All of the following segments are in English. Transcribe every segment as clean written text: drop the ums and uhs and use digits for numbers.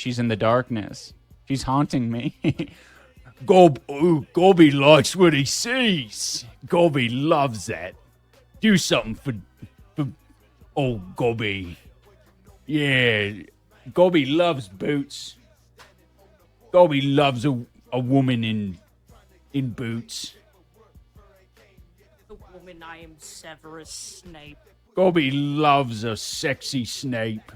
She's in the darkness. She's haunting me. Gobby likes what he sees. Gobby loves that. Do something for old Gobby. Yeah, Gobby loves boots. Gobby loves a woman in boots. The woman I am Severus Snape. Gobby loves a sexy Snape.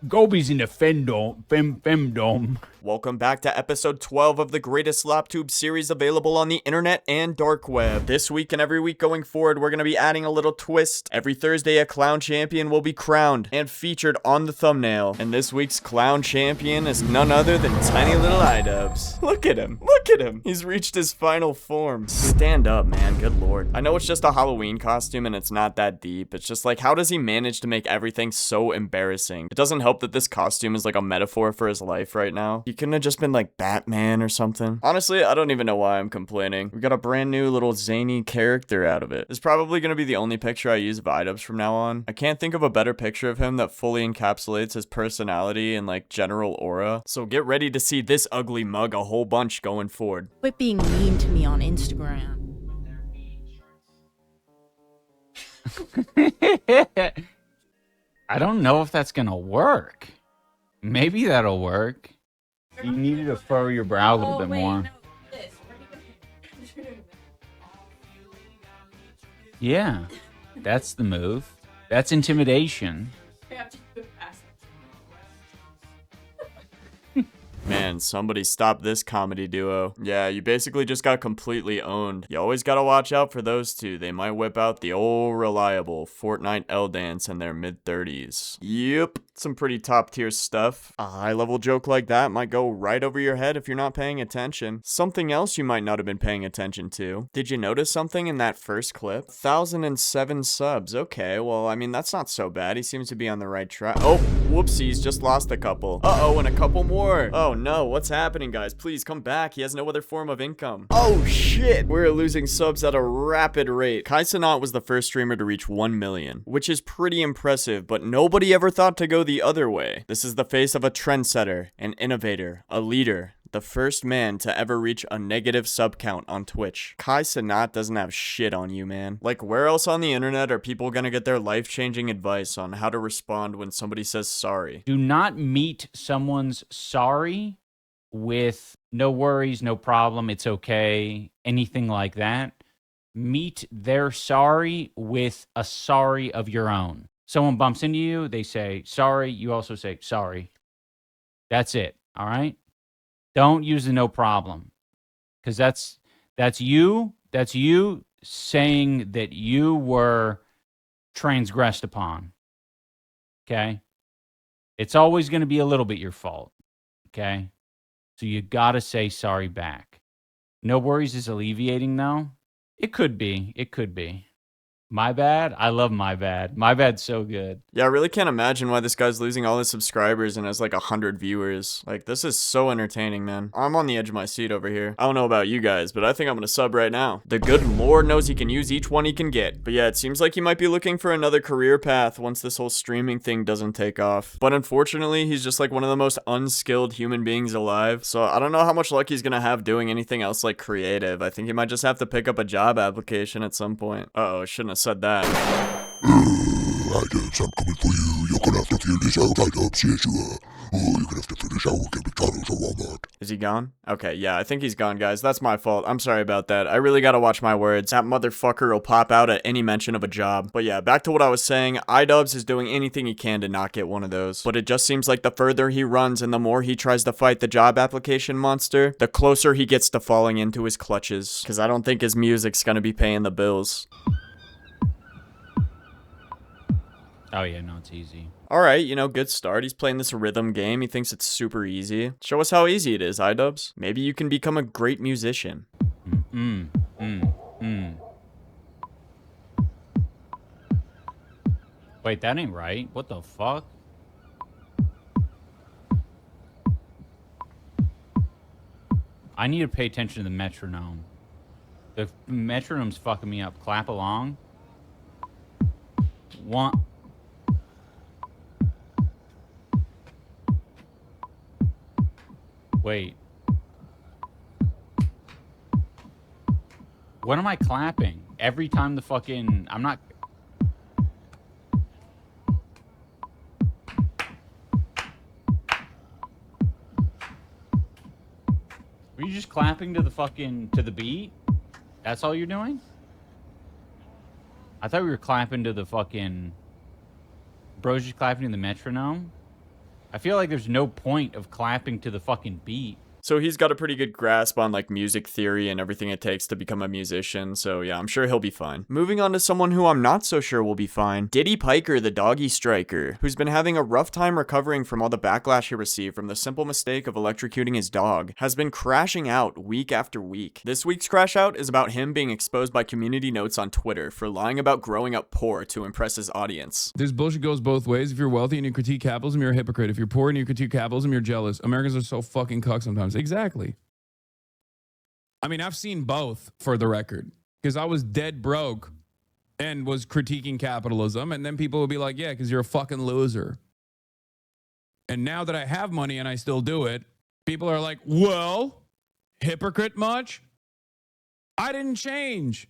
Gobby's in the femdom. Welcome back to episode 12 of the greatest LapTube series available on the internet and dark web. This week and every week going forward, we're going to be adding a little twist. Every Thursday, a clown champion will be crowned and featured on the thumbnail. And this week's clown champion is none other than tiny little iDubbbz. Look at him. Look at him. He's reached his final form. Stand up, man. Good lord. I know it's just a Halloween costume and it's not that deep. It's just like, how does he manage to make everything so embarrassing? It doesn't help that this costume is like a metaphor for his life right now. He couldn't have just been like Batman or something. Honestly, I don't even know why I'm complaining. We got a brand new little zany character out of it. It's probably gonna be the only picture I use of iDubbbz from now on. I can't think of a better picture of him that fully encapsulates his personality and like general aura. So get ready to see this ugly mug a whole bunch going forward. Quit being mean to me on Instagram. I don't know if that's gonna work. Maybe that'll work. You needed to furrow your brow a little bit more. Yeah, that's the move. That's intimidation. Man, somebody stop this comedy duo. Yeah, you basically just got completely owned. You always gotta watch out for those two. They might whip out the old reliable Fortnite L dance in their mid-30s. Yep, some pretty top-tier stuff. A high-level joke like that might go right over your head if you're not paying attention. Something else you might not have been paying attention to. Did you notice something in that first clip? 1,007 subs. Okay, well, I mean, that's not so bad. He seems to be on the right track. Oh, whoopsies, just lost a couple. Uh-oh, and a couple more. Oh no, what's happening, guys? Please come back. He has no other form of income. Oh shit, we're losing subs at a rapid rate. Hasanabi was the first streamer to reach 1 million, which is pretty impressive, but nobody ever thought to go the other way. This is the face of a trendsetter, an innovator, a leader. The first man to ever reach a negative sub count on Twitch. Hasanabi doesn't have shit on you, man. Like, where else on the internet are people gonna get their life-changing advice on how to respond when somebody says sorry? Do not meet someone's sorry with no worries, no problem, it's okay, anything like that. Meet their sorry with a sorry of your own. Someone bumps into you, they say sorry, you also say sorry. That's it, all right? Don't use the no problem, because that's you saying that you were transgressed upon. Okay, it's always going to be a little bit your fault. Okay, so you got to say sorry back. No worries is alleviating though. It could be. It could be. My bad? I love my bad. My bad's so good. Yeah, I really can't imagine why this guy's losing all his subscribers and has like 100 viewers. Like, this is so entertaining, man. I'm on the edge of my seat over here. I don't know about you guys, but I think I'm gonna sub right now. The good Lord knows he can use each one he can get. But yeah, it seems like he might be looking for another career path once this whole streaming thing doesn't take off. But unfortunately, he's just like one of the most unskilled human beings alive. So I don't know how much luck he's gonna have doing anything else like creative. I think he might just have to pick up a job application at some point. Uh-oh, I shouldn't have said that. iDubbbz, I'm coming for you. You're gonna have to feel this out, iDubbbz. Yes, you are. Oh, you're gonna have to feel this out with McDonald's or Walmart. Is he gone? Okay, yeah, I think he's gone, guys. That's my fault. I'm sorry about that. I really gotta watch my words. That motherfucker will pop out at any mention of a job. But yeah, back to what I was saying. iDubbbz is doing anything he can to not get one of those. But it just seems like the further he runs and the more he tries to fight the job application monster, the closer he gets to falling into his clutches. Because I don't think his music's gonna be paying the bills. Oh yeah, no, it's easy. Alright, you know, good start. He's playing this rhythm game. He thinks it's super easy. Show us how easy it is, iDubbbz. Maybe you can become a great musician. Wait, that ain't right. What the fuck? I need to pay attention to the metronome. The metronome's fucking me up. Clap along. One. Wait. When am I clapping? Every time the fucking... I'm not... Were you just clapping to the fucking... to the beat? That's all you're doing? I thought we were clapping to the fucking... Bro's just clapping to the metronome? I feel like there's no point of clapping to the fucking beat. So he's got a pretty good grasp on like music theory and everything it takes to become a musician. So yeah, I'm sure he'll be fine. Moving on to someone who I'm not so sure will be fine. Diddy Piker, the doggy striker, who's been having a rough time recovering from all the backlash he received from the simple mistake of electrocuting his dog, has been crashing out week after week. This week's crash out is about him being exposed by community notes on Twitter for lying about growing up poor to impress his audience. This bullshit goes both ways. If you're wealthy and you critique capitalism, you're a hypocrite. If you're poor and you critique capitalism, you're jealous. Americans are so fucking cuck sometimes. Exactly. I mean, I've seen both, for the record, because I was dead broke and was critiquing capitalism, and then people would be like, yeah, because you're a fucking loser. And now that I have money and I still do it, people are like, well, hypocrite much? I didn't change.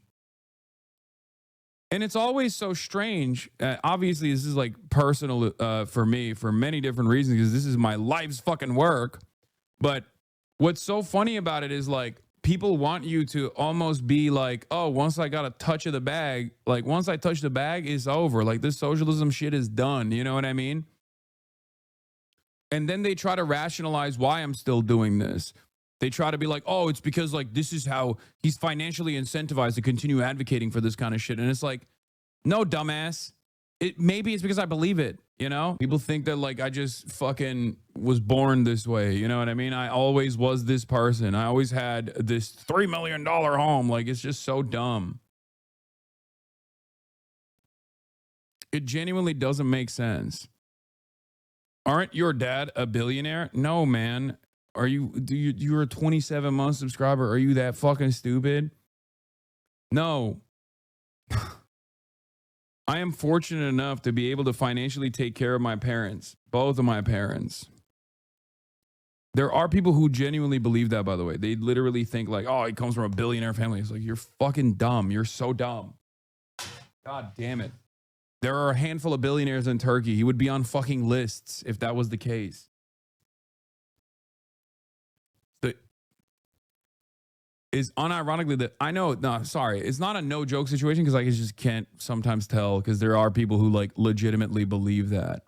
And it's always so strange. Obviously, this is like personal for me for many different reasons, because this is my life's fucking work. But what's so funny about it is like people want you to almost be like, oh, once I got a touch of the bag, like once I touch the bag, it's over. Like this socialism shit is done. You know what I mean? And then they try to rationalize why I'm still doing this. They try to be like, oh, it's because like this is how he's financially incentivized to continue advocating for this kind of shit. And it's like, no, dumbass. Maybe it's because I believe it, you know? People think that like I just fucking was born this way, you know what I mean? I always was this person. I always had this $3 million home. Like it's just so dumb. It genuinely doesn't make sense. Aren't your dad a billionaire? No, man. You're a 27-month subscriber. Are you that fucking stupid? No. I am fortunate enough to be able to financially take care of my parents, both of my parents. There are people who genuinely believe that, by the way. They literally think like, oh, he comes from a billionaire family. It's like, you're fucking dumb. You're so dumb. God damn it. There are a handful of billionaires in Turkey. He would be on fucking lists if that was the case. Is unironically that I know, no, sorry, it's not a no joke situation because I just can't sometimes tell because there are people who like legitimately believe that.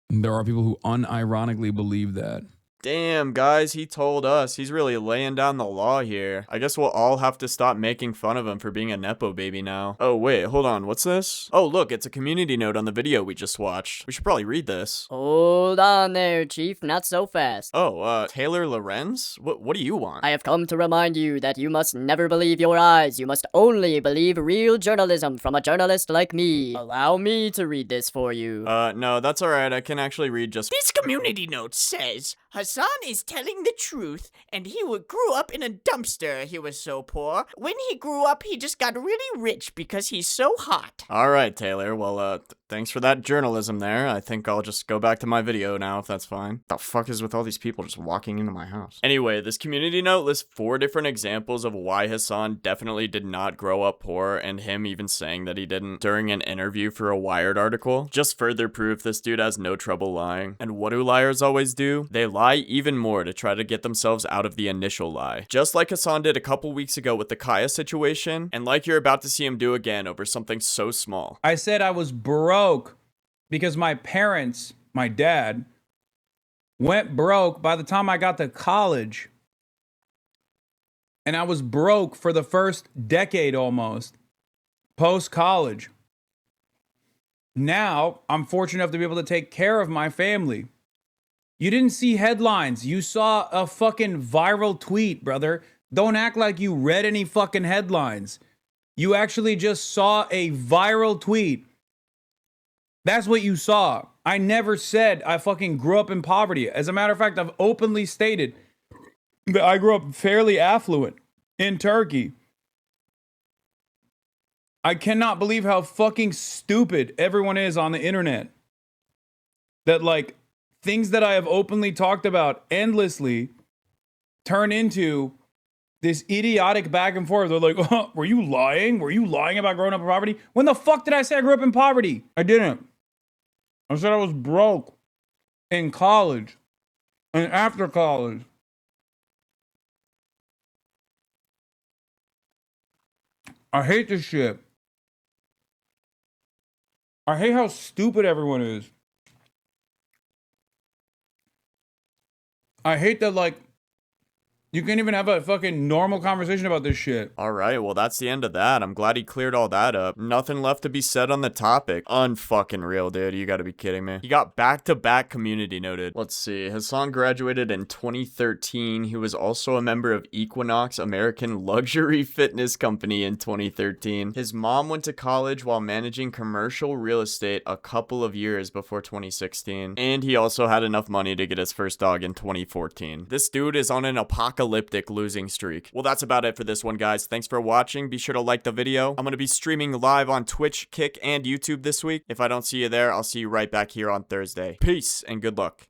And there are people who unironically believe that. Damn, guys, he told us. He's really laying down the law here. I guess we'll all have to stop making fun of him for being a Nepo baby now. Oh, wait, hold on. What's this? Oh, look, it's a community note on the video we just watched. We should probably read this. Hold on there, Chief. Not so fast. Oh, Taylor Lorenz? What do you want? I have come to remind you that you must never believe your eyes. You must only believe real journalism from a journalist like me. Allow me to read this for you. No, that's alright. I can actually read just... This community note says, Hasan is telling the truth, and he grew up in a dumpster. He was so poor. When he grew up, he just got really rich because he's so hot. Alright, Taylor. Well, thanks for that journalism there. I think I'll just go back to my video now, if that's fine. The fuck is with all these people just walking into my house? Anyway, this community note lists 4 different examples of why Hasan definitely did not grow up poor, and him even saying that he didn't during an interview for a Wired article. Just further proof this dude has no trouble lying. And what do liars always do? They lie even more to try to get themselves out of the initial lie. Just like Hasan did a couple weeks ago with the Kaya situation, and like you're about to see him do again over something so small. I said I was broke because my parents, my dad, went broke by the time I got to college. And I was broke for the first decade almost, post-college. Now, I'm fortunate enough to be able to take care of my family. You didn't see headlines. You saw a fucking viral tweet, brother. Don't act like you read any fucking headlines. You actually just saw a viral tweet. That's what you saw. I never said I fucking grew up in poverty. As a matter of fact, I've openly stated that I grew up fairly affluent in Turkey. I cannot believe how fucking stupid everyone is on the internet. That like things that I have openly talked about endlessly turn into this idiotic back and forth. They're like, oh, were you lying? Were you lying about growing up in poverty? When the fuck did I say I grew up in poverty? I didn't. I said I was broke in college and after college. I hate this shit. I hate how stupid everyone is. I hate that, like, you can't even have a fucking normal conversation about this shit. All right, well, that's the end of that. I'm glad he cleared all that up. Nothing left to be said on the topic. Unfucking real, dude. You gotta be kidding me. He got back-to-back community noted. Let's see. Hasan graduated in 2013. He was also a member of Equinox, American luxury fitness company, in 2013. His mom went to college while managing commercial real estate a couple of years before 2016. And he also had enough money to get his first dog in 2014. This dude is on an apocalyptic losing streak. Well, that's about it for this one, guys. Thanks for watching. Be sure to like the video. I'm going to be streaming live on Twitch, Kick, and YouTube this week. If I don't see you there, I'll see you right back here on Thursday. Peace and good luck.